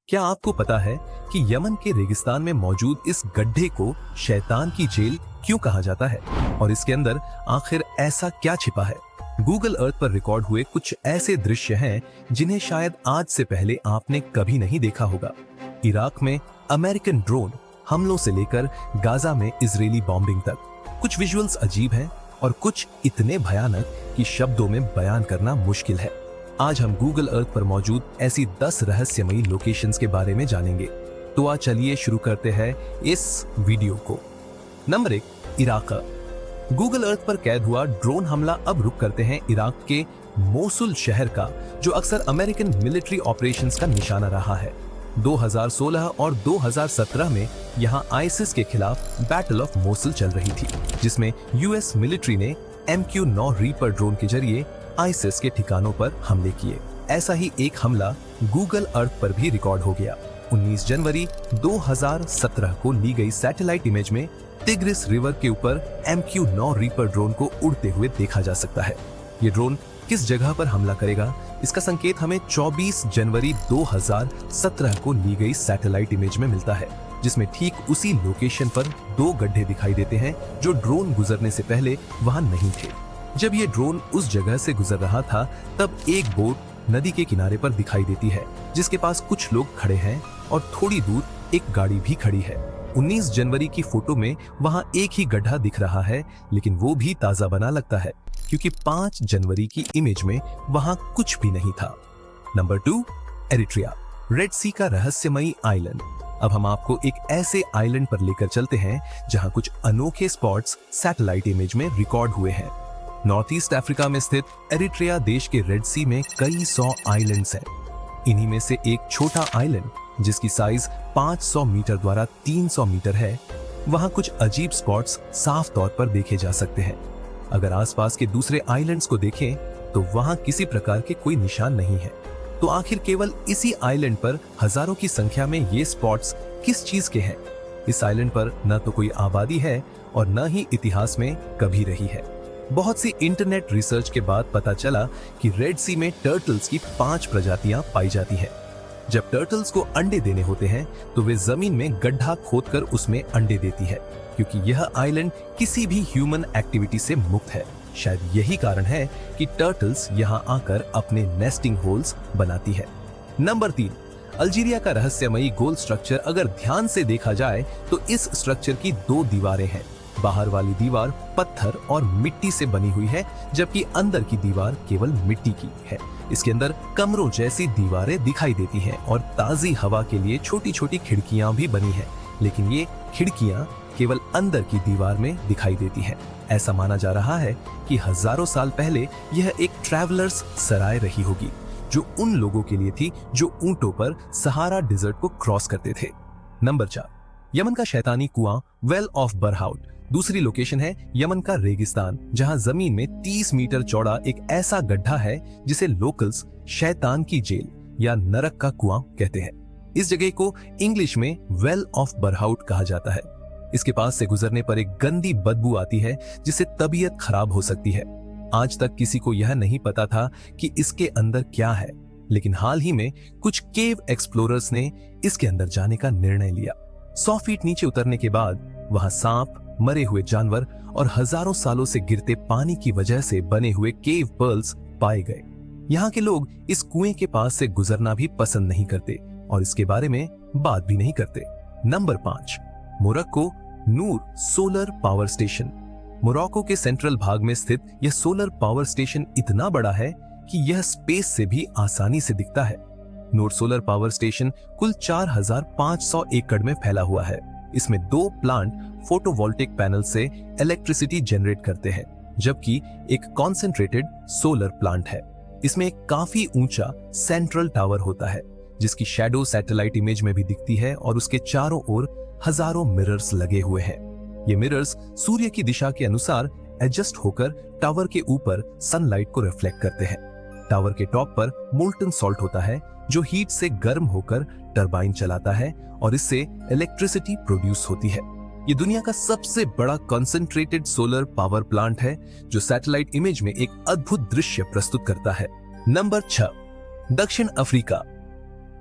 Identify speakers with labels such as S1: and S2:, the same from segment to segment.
S1: क्या आपको पता है कि यमन के रेगिस्तान में मौजूद इस गड्ढे को शैतान की जेल क्यों कहा जाता है और इसके अंदर आखिर ऐसा क्या छिपा है? गूगल अर्थ पर रिकॉर्ड हुए कुछ ऐसे दृश्य हैं जिन्हें शायद आज से पहले आपने कभी नहीं देखा होगा। इराक में अमेरिकन ड्रोन हमलों से लेकर गाजा में इजरायली बॉम्बिंग तक कुछ विजुअल्स अजीब हैं और कुछ इतने भयानक कि शब्दों में बयान करना मुश्किल है। आज हम गूगल अर्थ पर मौजूद ऐसी 10 रहस्यमयी लोकेशंस के बारे में जानेंगे। तो आज चलिए शुरू करते हैं इस वीडियो को। Number 1, Iraq. गूगल अर्थ पर कैद हुआ ड्रोन हमला। अब रुक करते हैं इराक के मोसुल शहर का, जो अक्सर अमेरिकन मिलिट्री ऑपरेशंस का निशाना रहा है। 2016 और 2017 में यहां आईसिस के खिलाफ बैटल ऑफ मोसुल चल रही थी, जिसमें यूएस मिलिट्री ने MQ-9 रीपर ड्रोन के जरिए आईसिस के ठिकानों पर हमले किए। ऐसा ही एक हमला गूगल अर्थ पर भी रिकॉर्ड हो गया। 19 जनवरी 2017 को ली गई सैटेलाइट इमेज में तिग्रिस रिवर के ऊपर MQ-9 रीपर ड्रोन को उड़ते हुए देखा जा सकता है। ये ड्रोन किस जगह पर हमला करेगा, इसका संकेत हमें 24 जनवरी 2017 को ली गई सैटेलाइट इमेज में मिलता है, जिसमें ठीक उसी लोकेशन पर 2 गड्ढे दिखाई देते हैं जो ड्रोन गुजरने से पहले वहां नहीं थे। जब ये ड्रोन उस जगह से गुजर रहा था, तब एक बोट नदी के किनारे पर दिखाई देती है, जिसके पास कुछ लोग खड़े हैं और थोड़ी दूर एक गाड़ी भी खड़ी है। 19 जनवरी की फोटो में वहां एक ही गड्ढा दिख रहा है, लेकिन वो भी ताजा बना लगता है, क्योंकि 5 जनवरी की इमेज में वहां कुछ भी नहीं था। नंबर 2, एरिट्रिया, रेड सी का रहस्यमयी आइलैंड। अब हम आपको एक ऐसे आइलैंड पर लेकर चलते हैं जहां कुछ अनोखे स्पॉट्स सैटेलाइट इमेज में रिकॉर्ड हुए हैं। नॉर्थ ईस्ट अफ्रीका में स्थित एरिट्रिया देश के रेड सी में कई 100 आइलैंड्स हैं। इन्हीं में से एक छोटा आइलैंड, जिसकी साइज 500 मीटर द्वारा 300 मीटर है, वहां कुछ अजीब स्पॉट्स साफ तौर पर देखे जा सकते हैं। अगर आसपास के दूसरे आइलैंड्स को देखें तो वहां किसी प्रकार के कोई निशान नहीं है। तो आखिर केवल इसी आइलैंड पर हजारों की संख्या में ये स्पॉट्स किस चीज के हैं? इस आइलैंड पर न तो कोई आबादी है और न ही इतिहास में कभी रही है। बहुत सी इंटरनेट रिसर्च के बाद पता चला कि रेड सी में टर्टल्स की 5 प्रजातियां पाई जाती हैं। जब टर्टल्स को अंडे देने होते हैं तो वे जमीन में गड्ढा खोदकर उसमें अंडे देती है, क्योंकि यह आइलैंड किसी भी ह्यूमन एक्टिविटी से मुक्त है। शायद यही कारण है कि टर्टल्स यहां आकर अपने नेस्टिंग होल्स बनाती है। नंबर 3, अल्जीरिया का रहस्यमयी गोल स्ट्रक्चर। अगर ध्यान से देखा जाए तो इस स्ट्रक्चर की 2 दीवारें हैं। बाहर वाली दीवार पत्थर और मिट्टी से बनी हुई है, जबकि अंदर की दीवार केवल मिट्टी की है। इसके अंदर कमरों जैसी दीवारें दिखाई देती हैं और ताजी हवा के लिए छोटी छोटी खिड़कियां भी बनी हैं, लेकिन ये खिड़कियां केवल अंदर की दीवार में दिखाई देती हैं। ऐसा माना जा रहा है कि हजारों साल पहले यह एक ट्रैवलर्स सराय रही होगी, जो उन लोगों के लिए थी जो ऊंटों पर सहारा डिजर्ट को क्रॉस करते थे। नंबर 4, यमन का शैतानी कुआं, वेल ऑफ बरहाउट। दूसरी लोकेशन है यमन का रेगिस्तान, जहां जमीन में 30 मीटर चौड़ा एक ऐसा गड्ढा है जिसे लोकल्स शैतान की जेल या नरक का कुआं कहते हैं। इस जगह को इंग्लिश में वेल ऑफ बरहाउट कहा जाता है। इसके पास से गुजरने पर एक गंदी बदबू आती है, जिससे तबीयत खराब हो सकती है। आज तक किसी को यह नहीं पता था कि इसके अंदर क्या है, लेकिन हाल ही में कुछ केव एक्सप्लोरर्स ने इसके अंदर जाने का निर्णय लिया। 100 फीट नीचे उतरने के बाद वहां सांप, मरे हुए जानवर और हजारों सालों से गिरते पानी की वजह से बने हुए केव पर्ल्स पाए गए। यहाँ के लोग इस कुएं के पास से गुजरना भी पसंद नहीं करते और इसके बारे में बात भी नहीं करते। नंबर 5, मोरक्को नूर सोलर पावर स्टेशन। मोरक्को के सेंट्रल भाग में स्थित यह सोलर पावर स्टेशन इतना बड़ा है कि यह स्पेस से भी आसानी से दिखता है। नूर सोलर पावर स्टेशन कुल 4500 एकड़ में फैला हुआ है। इसमें 2 प्लांट फोटोवोल्टिक पैनल से इलेक्ट्रिसिटी जनरेट करते हैं, जबकि एक कॉन्सेंट्रेटेड सोलर प्लांट है। इसमें एक काफी ऊंचा सेंट्रल टावर होता है, जिसकी शैडो सैटेलाइट इमेज में भी दिखती है और उसके चारों ओर हजारों मिरर्स लगे हुए हैं। ये मिरर्स सूर्य की दिशा के अनुसार एडजस्ट होकर टावर के ऊपर सनलाइट को रिफ्लेक्ट करते हैं। टावर के टॉप पर मोल्टन सॉल्ट होता है, जो हीट से गर्म होकर टरबाइन चलाता है और इससे इलेक्ट्रिसिटी प्रोड्यूस होती है। ये दुनिया का सबसे बड़ा कंसंट्रेटेड सोलर पावर प्लांट है, जो सैटेलाइट इमेज में एक अद्भुत दृश्य प्रस्तुत करता है। नंबर 6, दक्षिण अफ्रीका।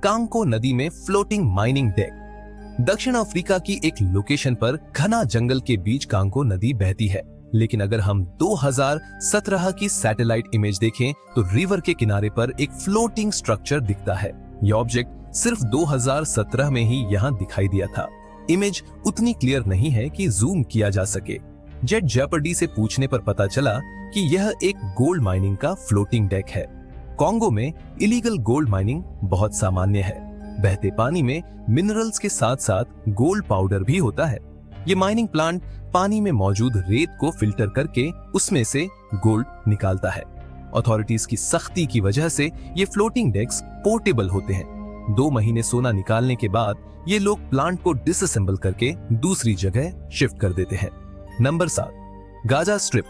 S1: कांगो नदी में फ्लोटिंग माइनिंग डेक। दक्षिण अफ्रीका की एक लोकेशन पर घना जंगल के बीच कांगो नदी बहती है, लेकिन अगर हम 2017 की सैटेलाइट इमेज देखें तो रिवर के किनारे पर एक फ्लोटिंग स्ट्रक्चर दिखता है। यह ऑब्जेक्ट सिर्फ 2017 में ही यहाँ दिखाई दिया था। इमेज उतनी क्लियर नहीं है कि जूम किया जा सके। जेट जेपर्डी से पूछने पर पता चला कि यह एक गोल्ड माइनिंग का फ्लोटिंग डेक है। कांगो में इलीगल गोल्ड माइनिंग बहुत सामान्य है। बहते पानी में मिनरल्स के साथ साथ गोल्ड पाउडर भी होता है। ये माइनिंग प्लांट पानी में मौजूद रेत को फिल्टर करके उसमें से गोल्ड निकालता है। अथॉरिटीज की सख्ती की वजह से ये फ्लोटिंग डेक्स पोर्टेबल होते हैं। 2 महीने सोना निकालने के बाद ये लोग प्लांट को डिसअसेंबल करके दूसरी जगह शिफ्ट कर देते हैं। नंबर 7, गाजा स्ट्रिप,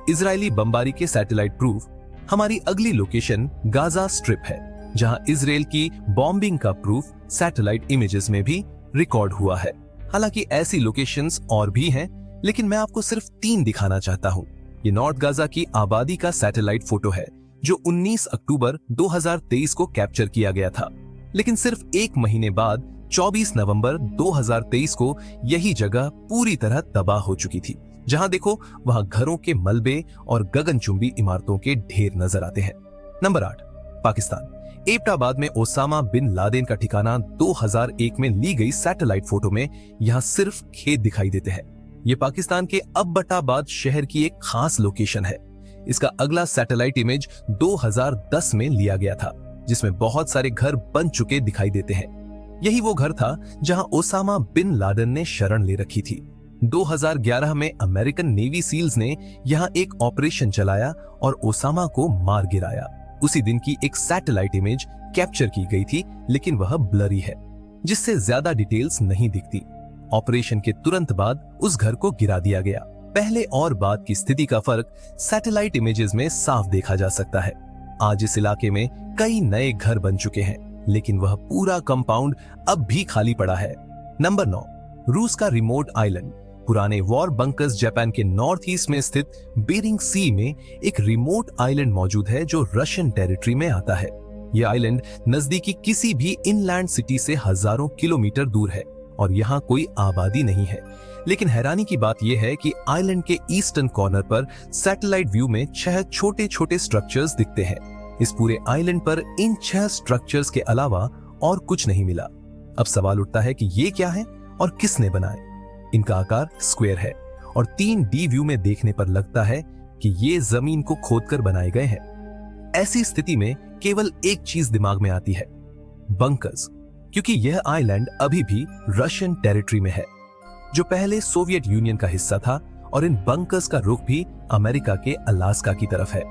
S1: इजरायली बमबारी के सैटेलाइट प्रूफ। हमारी अगली लोकेशन गाजा स्ट्रिप है, जहां इजराइल की बॉम्बिंग का प्रूफ सैटेलाइट इमेजेस में भी रिकॉर्ड हुआ है। हालांकि ऐसी लोकेशंस और भी हैं, लेकिन मैं आपको सिर्फ 3 दिखाना चाहता हूं। ये नॉर्थ गाजा की आबादी का सैटेलाइट फोटो है, जो 19 अक्टूबर 2023 को कैप्चर किया गया था। लेकिन सिर्फ 1 महीने बाद 24 नवंबर 2023 को यही जगह पूरी तरह तबाह हो चुकी थी। जहां देखो वहां घरों के मलबे और गगनचुंबी इमारतों के ढेर नजर आते हैं। नंबर 8, पाकिस्तान। एबटाबाद में ओसामा बिन लादेन का ठिकाना 2001 में ली गई सैटेलाइट फोटो में यहाँ सिर्फ खेत दिखाई देते हैं। ये पाकिस्तान के अब्बटाबाद शहर की एक खास लोकेशन है। इसका अगला सैटेलाइट इमेज 2010 में लिया गया था, जिसमें बहुत सारे घर बन चुके दिखाई देते हैं। यही वो घर था जहां ओसामा बिन लादेन ने शरण ले रखी थी। 2011 में अमेरिकन नेवी सील्स ने यहां एक ऑपरेशन चलाया और ओसामा को मार गिराया। उसी दिन की एक सैटेलाइट इमेज कैप्चर की गई थी, लेकिन वह ब्लरी है, जिससे ज्यादा डिटेल्स नहीं दिखती। ऑपरेशन के तुरंत बाद उस घर को गिरा दिया गया। पहले और बाद की स्थिति का फर्क सैटेलाइट इमेजेस में साफ देखा जा सकता है। आज इस इलाके में कई नए घर बन चुके हैं, लेकिन वह पूरा कंपाउंड अब भी खाली पड़ा है। नंबर 9, रूस का रिमोट आइलैंड। पुराने वॉर बंकर्स जापान के नॉर्थ ईस्ट में स्थित बेरिंग सी में एक रिमोट आइलैंड मौजूद है, जो रशियन टेरिटरी में आता है। यह आइलैंड नजदीकी किसी भी इनलैंड सिटी से हजारों किलोमीटर दूर है और यहाँ कोई आबादी नहीं है। लेकिन हैरानी की बात यह है कि आइलैंड के ईस्टर्न कॉर्नर पर सैटेलाइट व्यू में 6 छोटे छोटे स्ट्रक्चर्स दिखते हैं। इस पूरे आइलैंड पर इन 6 स्ट्रक्चर्स के अलावा और कुछ नहीं मिला। अब सवाल उठता है कि ये क्या है और किसने बनाए। इनका आकार स्क्वायर है और 3D व्यू में देखने पर लगता है कि ये जमीन को खोदकर बनाए गए हैं। ऐसी स्थिति में केवल एक चीज दिमाग में आती है, बंकर्स, क्योंकि यह आइलैंड अभी भी रशियन टेरिटरी में है, जो पहले सोवियत यूनियन का हिस्सा था, और इन बंकर्स का रुख भी अमेरिका के अलास्का की तरफ है।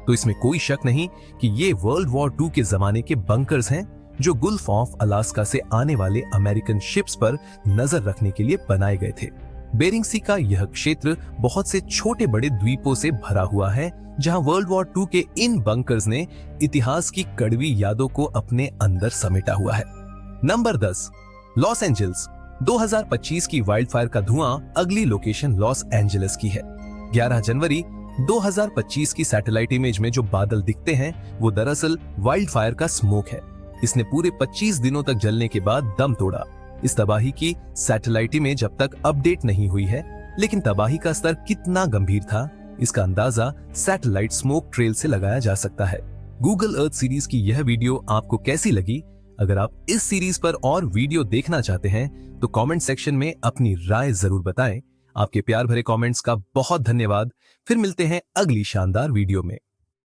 S1: तो इसमें कोई शक नहीं कि ये वर्ल्ड वॉर 2 के जमाने के बंकर्स हैं, जो गुल्फ ऑफ अलास्का से आने वाले अमेरिकन शिप्स पर नजर रखने के लिए बनाए गए थे। बेरिंग सी का यह क्षेत्र बहुत से छोटे बड़े द्वीपों से भरा हुआ है, जहां वर्ल्ड वॉर 2 के इन बंकर्स ने इतिहास की कड़वी यादों को अपने अंदर समेटा हुआ है। Number 10, Los Angeles. 2025 की वाइल्ड फायर का धुआं अगली लोकेशन लॉस एंजलिस की है। 11 जनवरी 2025 की सैटेलाइट इमेज में जो बादल दिखते हैं वो दरअसल वाइल्ड फायर का स्मोक है। इसने पूरे 25 दिनों तक जलने के बाद दम तोड़ा। इस तबाही की सैटेलाइट इमेज अब तक अपडेट नहीं हुई है, लेकिन तबाही का स्तर कितना गंभीर था इसका अंदाजा सैटेलाइट स्मोक ट्रेल से लगाया जा सकता है। गूगल अर्थ सीरीज की यह वीडियो आपको कैसी लगी? अगर आप इस सीरीज पर और वीडियो देखना चाहते हैं तो कमेंट सेक्शन में अपनी राय जरूर बताएं। आपके प्यार भरे कमेंट्स का बहुत धन्यवाद। फिर मिलते हैं अगली शानदार वीडियो में।